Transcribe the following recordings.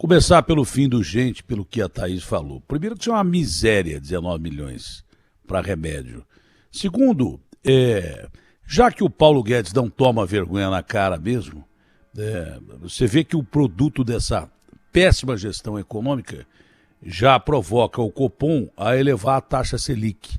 Começar pelo fim do gente, pelo que a Thaís falou. Primeiro, que isso é uma miséria, 19 milhões para remédio. Segundo, já que o Paulo Guedes não toma vergonha na cara mesmo, você vê que o produto dessa péssima gestão econômica já provoca o Copom a elevar a taxa Selic.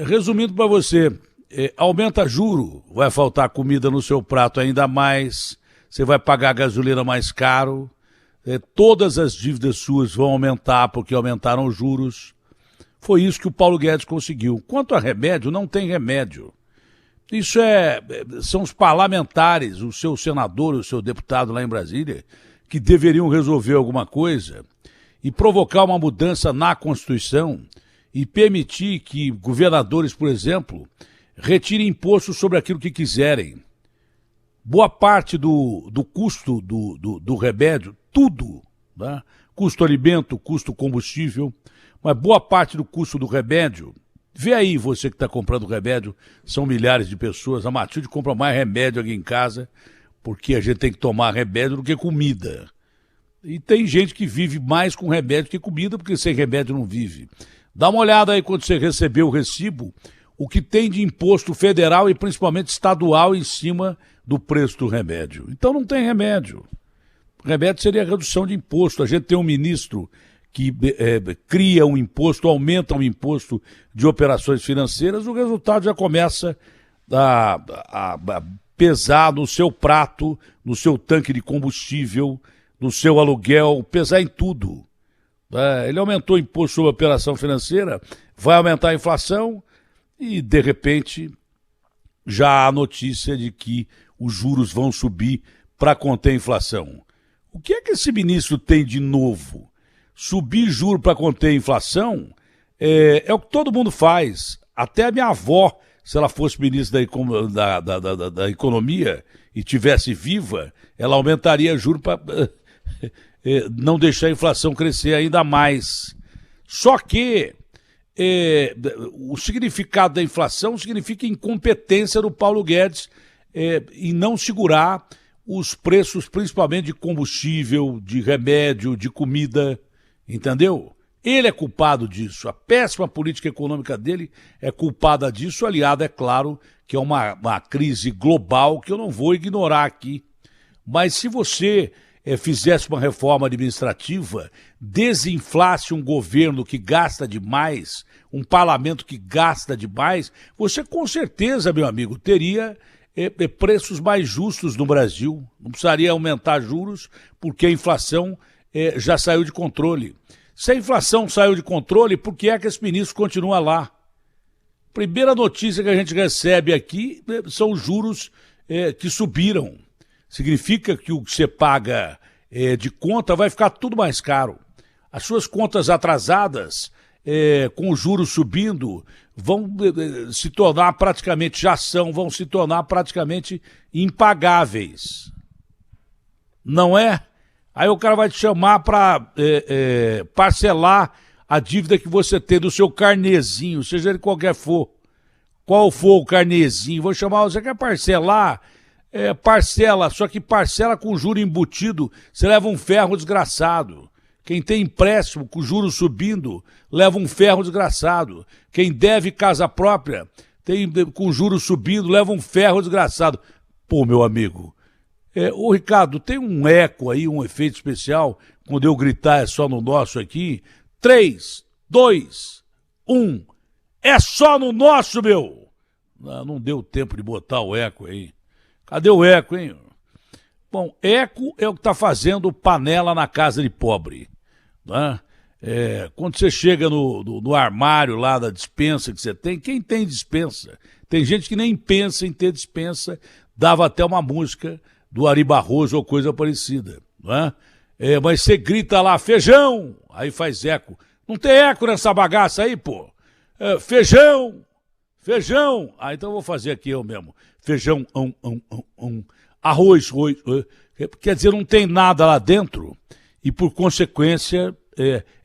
Resumindo para você, aumenta juro, vai faltar comida no seu prato ainda mais, você vai pagar gasolina mais caro, todas as dívidas suas vão aumentar porque aumentaram os juros. Foi isso que o Paulo Guedes conseguiu. Quanto a remédio, não tem remédio. Isso são os parlamentares, o seu senador, o seu deputado lá em Brasília, que deveriam resolver alguma coisa e provocar uma mudança na Constituição e permitir que governadores, por exemplo, retirem imposto sobre aquilo que quiserem. Boa parte do custo do remédio, tudo, né? Custo alimento, custo combustível, mas boa parte do custo do remédio, vê aí você que está comprando remédio, são milhares de pessoas, a Matilde compra mais remédio aqui em casa, porque a gente tem que tomar remédio do que comida. E tem gente que vive mais com remédio que comida, porque sem remédio não vive. Dá uma olhada aí quando você receber o recibo, o que tem de imposto federal e principalmente estadual em cima do preço do remédio. Então não tem remédio. Remédio seria redução de imposto. A gente tem um ministro que cria um imposto, aumenta um imposto de operações financeiras, o resultado já começa a pesar no seu prato, no seu tanque de combustível, no seu aluguel, pesar em tudo. Ele aumentou o imposto sobre operação financeira, vai aumentar a inflação e, de repente, já há a notícia de que os juros vão subir para conter a inflação. O que é que esse ministro tem de novo? Subir juro para conter a inflação é o que todo mundo faz. Até a minha avó, se ela fosse ministra da Economia e tivesse viva, ela aumentaria juro para não deixar a inflação crescer ainda mais. Só que o significado da inflação significa incompetência do Paulo Guedes em não segurar os preços, principalmente de combustível, de remédio, de comida, entendeu? Ele é culpado disso. A péssima política econômica dele é culpada disso, aliado, é claro, que é uma crise global que eu não vou ignorar aqui. Mas se você fizesse uma reforma administrativa, desinflasse um governo que gasta demais, um parlamento que gasta demais, você com certeza, meu amigo, teria preços mais justos no Brasil. Não precisaria aumentar juros, porque a inflação já saiu de controle. Se a inflação saiu de controle, por que é que esse ministro continua lá? Primeira notícia que a gente recebe aqui são os juros que subiram. Significa que o que você paga de conta vai ficar tudo mais caro. As suas contas atrasadas, com os juros subindo, vão se tornar praticamente, vão se tornar praticamente impagáveis. Não é? Aí o cara vai te chamar para parcelar a dívida que você tem do seu carnezinho, seja ele qual for o carnezinho. Vou chamar, você quer parcelar? Parcela, só que parcela com juro embutido, você leva um ferro desgraçado. Quem tem empréstimo com juros subindo, leva um ferro desgraçado. Quem deve casa própria, com juros subindo, leva um ferro desgraçado. Pô, meu amigo, ô Ricardo, tem um eco aí, um efeito especial, quando eu gritar é só no nosso aqui. 3, 2, 1, é só no nosso, meu! Não deu tempo de botar o eco aí. Cadê o eco, hein? Bom, eco é o que está fazendo panela na casa de pobre. Né? Quando você chega no armário lá da despensa que você tem, quem tem despensa? Tem gente que nem pensa em ter despensa, dava até uma música do Ari Barroso ou coisa parecida. Né? Mas você grita lá, feijão, aí faz eco. Não tem eco nessa bagaça aí, pô? Feijão, feijão. Então eu vou fazer aqui eu mesmo. Feijão, arroz, quer dizer, não tem nada lá dentro e, por consequência,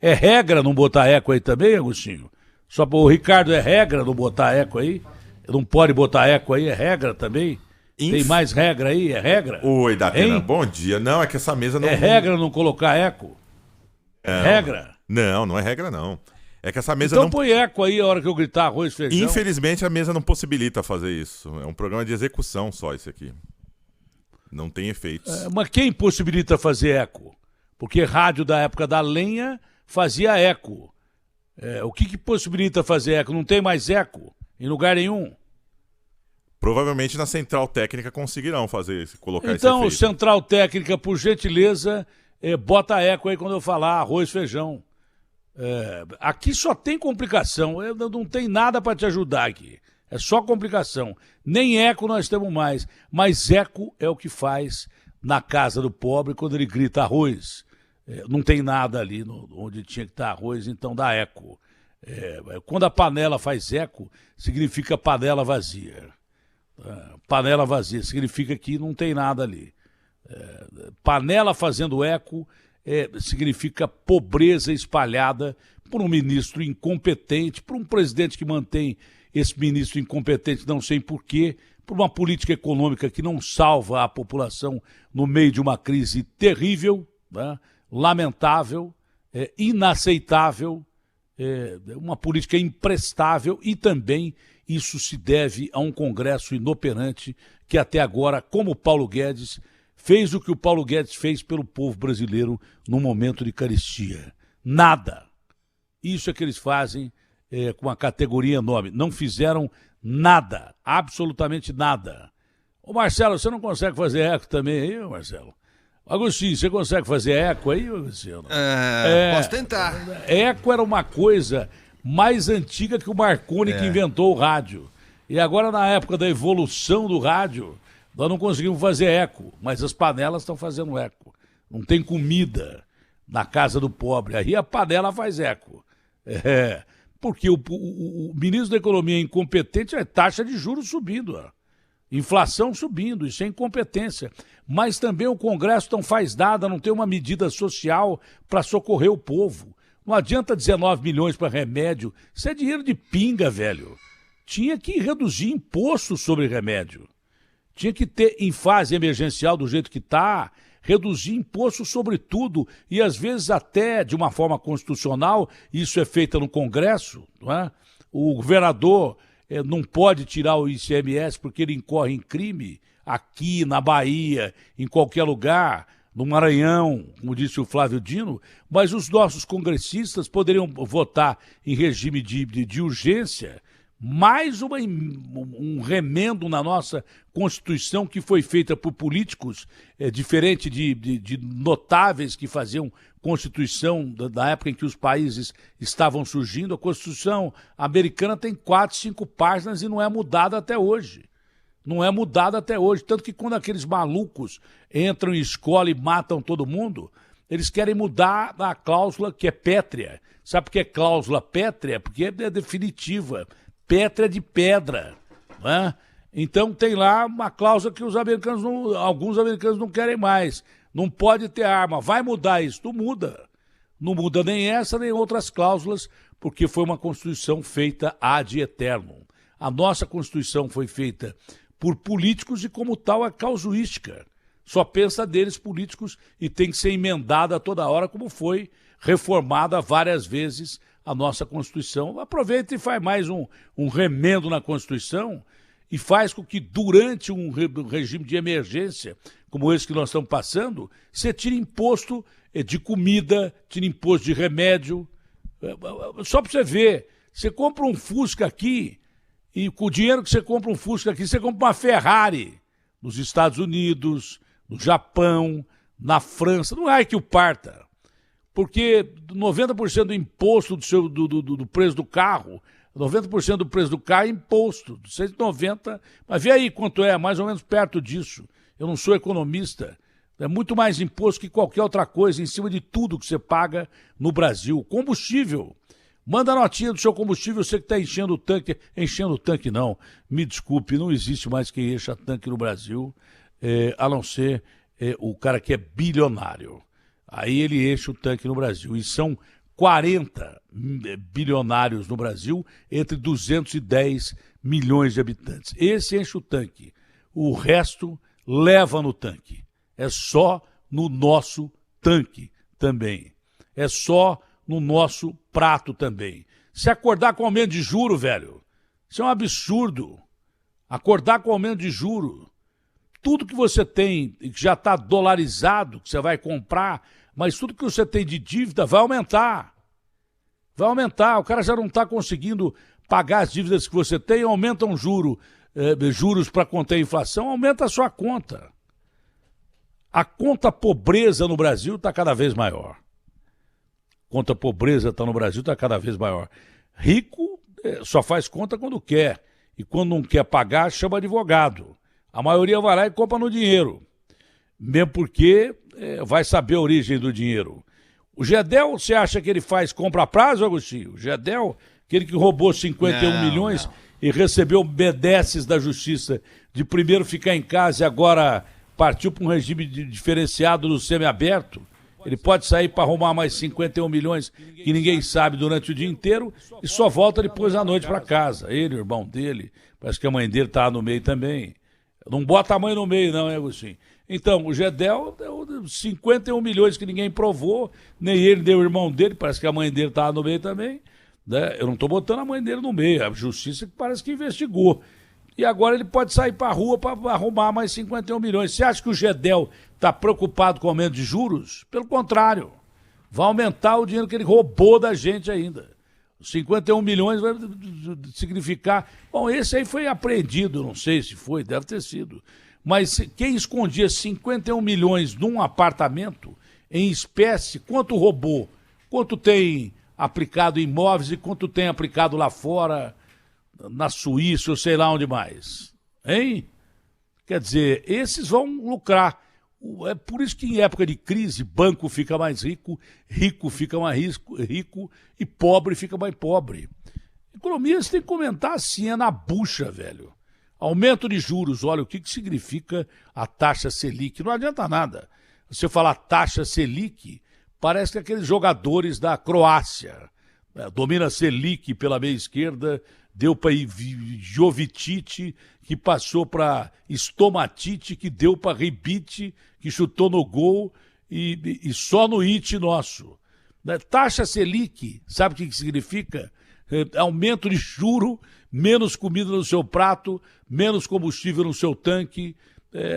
é regra não botar eco aí também, Agostinho? Só para o Ricardo é regra não botar eco aí? Não pode botar eco aí, é regra também? Tem mais regra aí? É regra? Oi, Datena, Hein? bom dia. Não, é que essa mesa não... É regra não colocar eco? Não, Regra? não é regra, não. É que essa mesa Então não... põe eco aí a hora que eu gritar arroz, feijão. Infelizmente, a mesa não possibilita fazer isso. É um programa de execução só isso aqui. Não tem efeitos. Mas quem possibilita fazer eco? Porque rádio da época da lenha fazia eco. O que possibilita fazer eco? Não tem mais eco em lugar nenhum. Provavelmente na central técnica conseguirão colocar esse Então, efeito. central técnica, por gentileza, bota eco aí quando eu falar arroz, feijão. Aqui só tem complicação, não tem nada para te ajudar aqui. É só complicação. Nem eco nós temos mais. Mas eco é o que faz na casa do pobre quando ele grita arroz. Não tem nada ali onde tinha que estar arroz, então dá eco. Quando a panela faz eco, significa panela vazia. Panela vazia significa que não tem nada ali. Panela fazendo eco significa pobreza espalhada por um ministro incompetente, por um presidente que mantém esse ministro incompetente, não sei porquê, por uma política econômica que não salva a população no meio de uma crise terrível, né? Lamentável, inaceitável, uma política imprestável, e também isso se deve a um Congresso inoperante que até agora, como o Paulo Guedes, fez o que o Paulo Guedes fez pelo povo brasileiro no momento de carestia. Nada. Isso é que eles fazem com uma categoria enorme. Não fizeram nada, absolutamente nada. Ô Marcelo, você não consegue fazer eco também aí, Marcelo? Agostinho, você consegue fazer eco aí, Agostinho? Posso tentar. Eco era uma coisa mais antiga que o Marconi que inventou o rádio. E agora, na época da evolução do rádio, nós não conseguimos fazer eco, mas as panelas estão fazendo eco. Não tem comida na casa do pobre, aí a panela faz eco. Porque o ministro da Economia incompetente, taxa de juros subindo, inflação subindo, isso é incompetência. Mas também o Congresso não faz nada, não tem uma medida social para socorrer o povo. Não adianta 19 milhões para remédio, isso é dinheiro de pinga, velho. Tinha que reduzir imposto sobre remédio. Tinha que ter, em fase emergencial, do jeito que está, reduzir imposto sobre tudo, e às vezes até de uma forma constitucional, isso é feito no Congresso, não é? O governador não pode tirar o ICMS porque ele incorre em crime, aqui na Bahia, em qualquer lugar, no Maranhão, como disse o Flávio Dino, mas os nossos congressistas poderiam votar em regime de urgência, mais um remendo na nossa Constituição que foi feita por políticos, diferente de notáveis que faziam Constituição da época em que os países estavam surgindo. A Constituição americana tem 4, 5 páginas e não é mudada até hoje. Não é mudada até hoje. Tanto que quando aqueles malucos entram em escola e matam todo mundo, eles querem mudar a cláusula que é pétrea. Sabe por que é cláusula pétrea? Porque é definitiva. Pétrea de pedra, né? Então tem lá uma cláusula que alguns americanos não querem mais. Não pode ter arma. Vai mudar isso? Não muda. Não muda nem essa, nem outras cláusulas, porque foi uma Constituição feita ad eternum. A nossa Constituição foi feita por políticos e, como tal, é causuística. Só pensa deles políticos e tem que ser emendada toda hora, como foi reformada várias vezes a nossa Constituição. Aproveita e faz mais um remendo na Constituição e faz com que, durante um regime de emergência, como esse que nós estamos passando, você tire imposto de comida, tire imposto de remédio. Só para você ver, você compra um Fusca aqui, e com o dinheiro que você compra um Fusca aqui, você compra uma Ferrari nos Estados Unidos, no Japão, na França. Não é que o parta. Porque 90% do imposto do preço do carro, 90% do preço do carro é imposto, 190, mas vê aí quanto é, mais ou menos perto disso. Eu não sou economista, é muito mais imposto que qualquer outra coisa em cima de tudo que você paga no Brasil. Combustível, manda a notinha do seu combustível, você que está enchendo o tanque não, me desculpe, não existe mais quem encha tanque no Brasil, a não ser o cara que é bilionário. Aí ele enche o tanque no Brasil. E são 40 bilionários no Brasil, entre 210 milhões de habitantes. Esse enche o tanque. o resto leva no tanque. É só no nosso tanque também. É só no nosso prato também. Se acordar com aumento de juro, velho, isso é um absurdo. Acordar com aumento de juro. Tudo que você tem, que já está dolarizado, que você vai comprar, mas tudo que você tem de dívida vai aumentar. Vai aumentar. O cara já não está conseguindo pagar as dívidas que você tem, aumenta um juros para conter a inflação, aumenta a sua conta. A conta pobreza no Brasil está cada vez maior. Conta pobreza está no Brasil, está cada vez maior. Rico só faz conta quando quer. E quando não quer pagar, chama advogado. A maioria vai lá e compra no dinheiro. Mesmo porque vai saber a origem do dinheiro. O Gedel, você acha que ele faz compra a prazo, Agostinho? O Gedel, aquele que roubou 51 milhões e recebeu benesses da justiça de primeiro ficar em casa e agora partiu para um regime diferenciado do semiaberto. Ele pode sair para arrumar mais 51 milhões que ninguém sabe durante o dia inteiro e só volta depois da noite para casa. Ele, o irmão dele, parece que a mãe dele está no meio também. Não bota a mãe no meio não, hein, Agostinho? Então, o Gedel deu 51 milhões que ninguém provou, nem ele, nem o irmão dele, parece que a mãe dele estava no meio também. Né? Eu não estou botando a mãe dele no meio, a justiça que parece que investigou. E agora ele pode sair para a rua para arrumar mais 51 milhões. Você acha que o Gedel está preocupado com o aumento de juros? Pelo contrário, vai aumentar o dinheiro que ele roubou da gente ainda. 51 milhões vai significar... Bom, esse aí foi apreendido, não sei se foi, deve ter sido. Mas quem escondia 51 milhões num apartamento, em espécie, quanto roubou? Quanto tem aplicado em imóveis e quanto tem aplicado lá fora... na Suíça ou sei lá onde mais, hein? Quer dizer, esses vão lucrar. É por isso que em época de crise, banco fica mais rico, rico fica mais rico e pobre fica mais pobre. Economia você tem que comentar assim, é na bucha, velho. Aumento de juros, olha o que significa a taxa Selic. Não adianta nada. Você falar taxa Selic, parece que aqueles jogadores da Croácia, domina Selic pela meia esquerda, deu para Jovitite, que passou para Stomatite, que deu para Ribite, que chutou no gol e só no it nosso. Taxa Selic, sabe o que significa? Aumento de juro, menos comida no seu prato, menos combustível no seu tanque,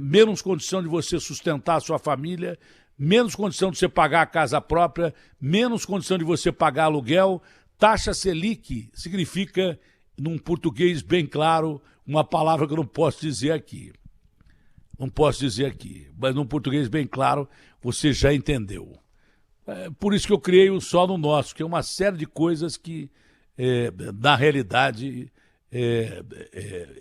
menos condição de você sustentar a sua família, menos condição de você pagar a casa própria, menos condição de você pagar aluguel. Taxa Selic significa, num português bem claro, uma palavra que eu não posso dizer aqui. Não posso dizer aqui, mas num português bem claro, você já entendeu. Por isso que eu criei o Só no Nosso, que é uma série de coisas que, na realidade,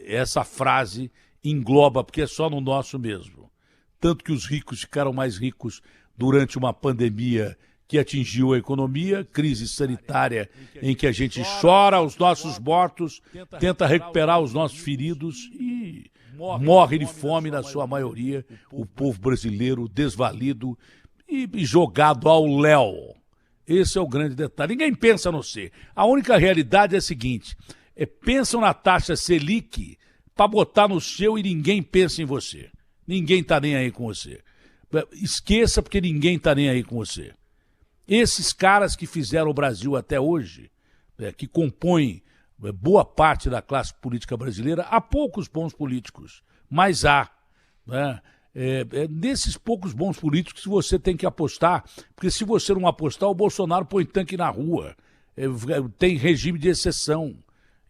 essa frase engloba, porque é só no nosso mesmo. Tanto que os ricos ficaram mais ricos durante uma pandemia que atingiu a economia, crise sanitária em que a gente chora os nossos mortos, tenta recuperar os nossos feridos e morre de fome na sua maioria, o povo brasileiro desvalido e jogado ao léu. Esse é o grande detalhe. Ninguém pensa no ser. A única realidade é a seguinte, pensam na taxa Selic para botar no seu e ninguém pensa em você. Ninguém está nem aí com você. Esqueça porque ninguém está nem aí com você. Esses caras que fizeram o Brasil até hoje, que compõem boa parte da classe política brasileira, há poucos bons políticos, mas há. Né? Nesses poucos bons políticos você tem que apostar, porque se você não apostar, o Bolsonaro põe tanque na rua, tem regime de exceção.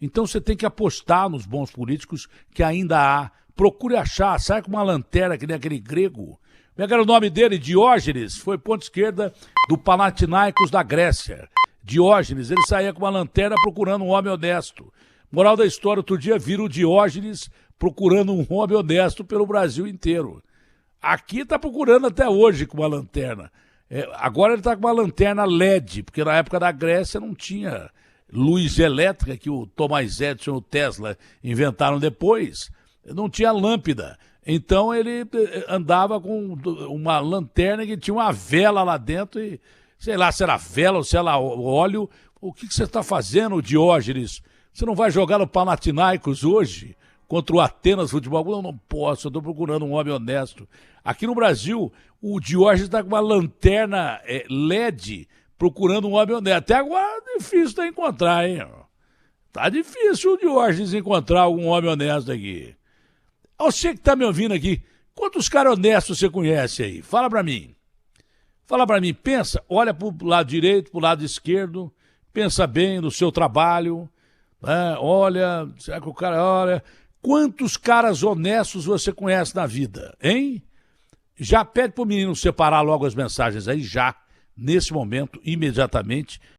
Então você tem que apostar nos bons políticos que ainda há. Procure achar, sai com uma lanterna que nem aquele grego. Como é que era o nome dele? Diógenes, foi ponta esquerda do Panathinaikos da Grécia. Diógenes, ele saía com uma lanterna procurando um homem honesto. Moral da história, outro dia vira o Diógenes procurando um homem honesto pelo Brasil inteiro. Aqui está procurando até hoje com uma lanterna. Agora ele está com uma lanterna LED, porque na época da Grécia não tinha luz elétrica, que o Thomas Edison e o Tesla inventaram depois. Não tinha lâmpada. Então ele andava com uma lanterna que tinha uma vela lá dentro e, sei lá, se era vela ou se era óleo. O que você está fazendo, Diógenes? Você não vai jogar no Panathinaikos hoje contra o Atenas Futebol Clube. Não posso, eu estou procurando um homem honesto. Aqui no Brasil, o Diógenes está com uma lanterna LED procurando um homem honesto. Até agora é difícil de encontrar, hein? Tá difícil o Diógenes encontrar algum homem honesto aqui. Você que tá me ouvindo aqui, quantos caras honestos você conhece aí? Fala pra mim. Fala pra mim, pensa, olha pro lado direito, pro lado esquerdo, pensa bem no seu trabalho, né? Olha, será que o cara olha? Quantos caras honestos você conhece na vida, hein? Já pede pro menino separar logo as mensagens aí, já, nesse momento, imediatamente.